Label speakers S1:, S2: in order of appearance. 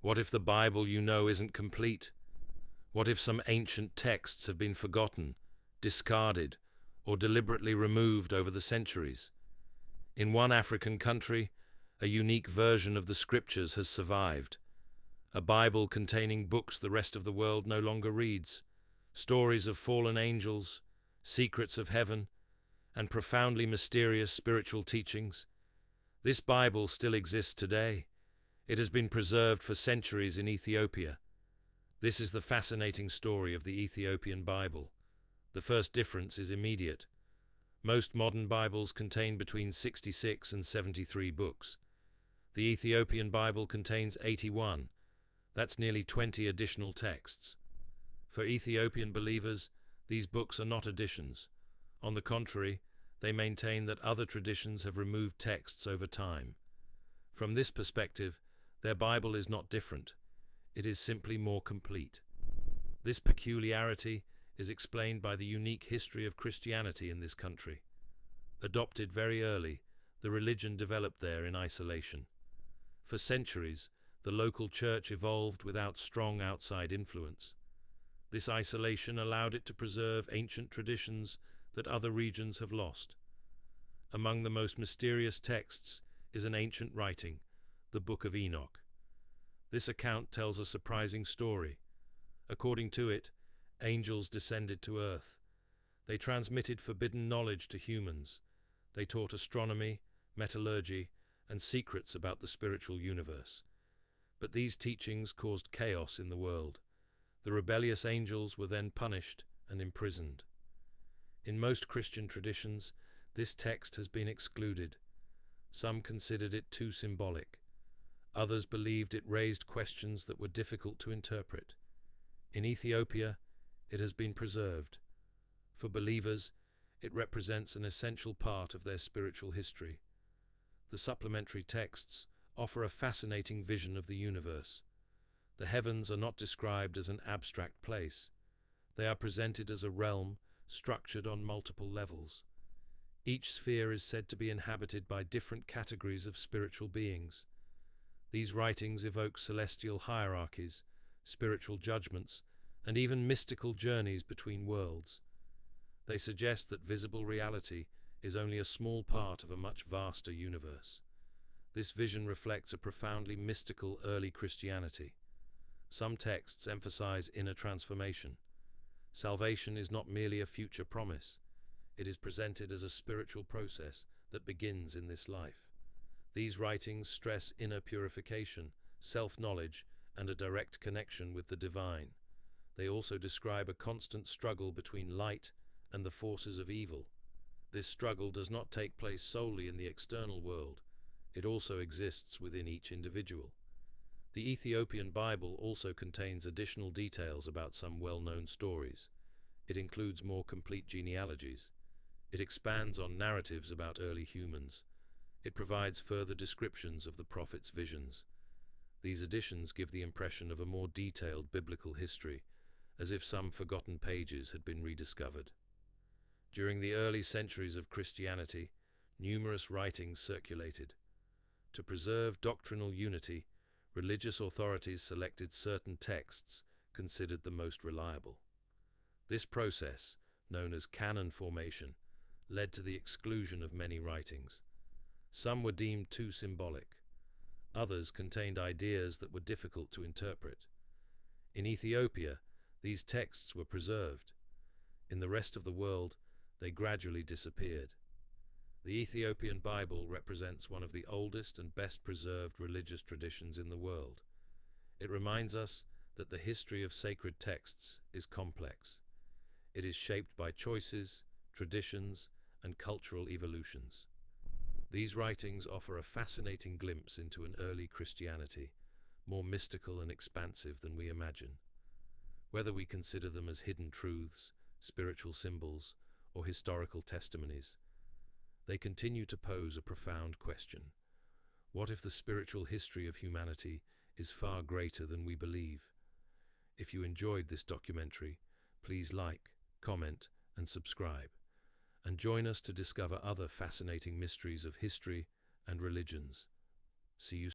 S1: What if the Bible you know isn't complete? What if some ancient texts have been forgotten, discarded, or deliberately removed over the centuries? In one African country, a unique version of the scriptures has survived. A Bible containing books the rest of the world no longer reads, stories of fallen angels, secrets of heaven, and profoundly mysterious spiritual teachings. This Bible still exists today. It has been preserved for centuries in Ethiopia. This is the fascinating story of the Ethiopian Bible. The first difference is immediate. Most modern Bibles contain between 66 and 73 books. The Ethiopian Bible contains 81. That's nearly 20 additional texts. For Ethiopian believers, these books are not additions. On the contrary, they maintain that other traditions have removed texts over time. From this perspective, their Bible is not different. It is simply more complete. This peculiarity is explained by the unique history of Christianity in this country. Adopted very early, the religion developed there in isolation. For centuries, the local church evolved without strong outside influence. This isolation allowed it to preserve ancient traditions that other regions have lost. Among the most mysterious texts is an ancient writing, the Book of Enoch. This account tells a surprising story. According to it, angels descended to earth. They transmitted forbidden knowledge to humans. They taught astronomy, metallurgy, and secrets about the spiritual universe. But these teachings caused chaos in the world. The rebellious angels were then punished and imprisoned. In most Christian traditions, this text has been excluded. Some considered it too symbolic. Others believed it raised questions that were difficult to interpret. In Ethiopia, it has been preserved. For believers, it represents an essential part of their spiritual history. The supplementary texts offer a fascinating vision of the universe. The heavens are not described as an abstract place. They are presented as a realm structured on multiple levels. Each sphere is said to be inhabited by different categories of spiritual beings. These writings evoke celestial hierarchies, spiritual judgments, and even mystical journeys between worlds. They suggest that visible reality is only a small part of a much vaster universe. This vision reflects a profoundly mystical early Christianity. Some texts emphasize inner transformation. Salvation is not merely a future promise. It is presented as a spiritual process that begins in this life. These writings stress inner purification, self-knowledge, and a direct connection with the divine. They also describe a constant struggle between light and the forces of evil. This struggle does not take place solely in the external world. It also exists within each individual. The Ethiopian Bible also contains additional details about some well-known stories. It includes more complete genealogies. It expands on narratives about early humans. It provides further descriptions of the prophet's visions. These additions give the impression of a more detailed biblical history, as if some forgotten pages had been rediscovered. During the early centuries of Christianity, numerous writings circulated. To preserve doctrinal unity, religious authorities selected certain texts considered the most reliable. This process, known as canon formation, led to the exclusion of many writings. Some were deemed too symbolic. Others contained ideas that were difficult to interpret. In Ethiopia, these texts were preserved. In the rest of the world, they gradually disappeared. The Ethiopian Bible represents one of the oldest and best preserved religious traditions in the world. It reminds us that the history of sacred texts is complex. It is shaped by choices, traditions, and cultural evolutions. These writings offer a fascinating glimpse into an early Christianity, more mystical and expansive than we imagine. Whether we consider them as hidden truths, spiritual symbols, or historical testimonies, they continue to pose a profound question. What if the spiritual history of humanity is far greater than we believe? If you enjoyed this documentary, please like, comment, and subscribe, and join us to discover other fascinating mysteries of history and religions. See you soon.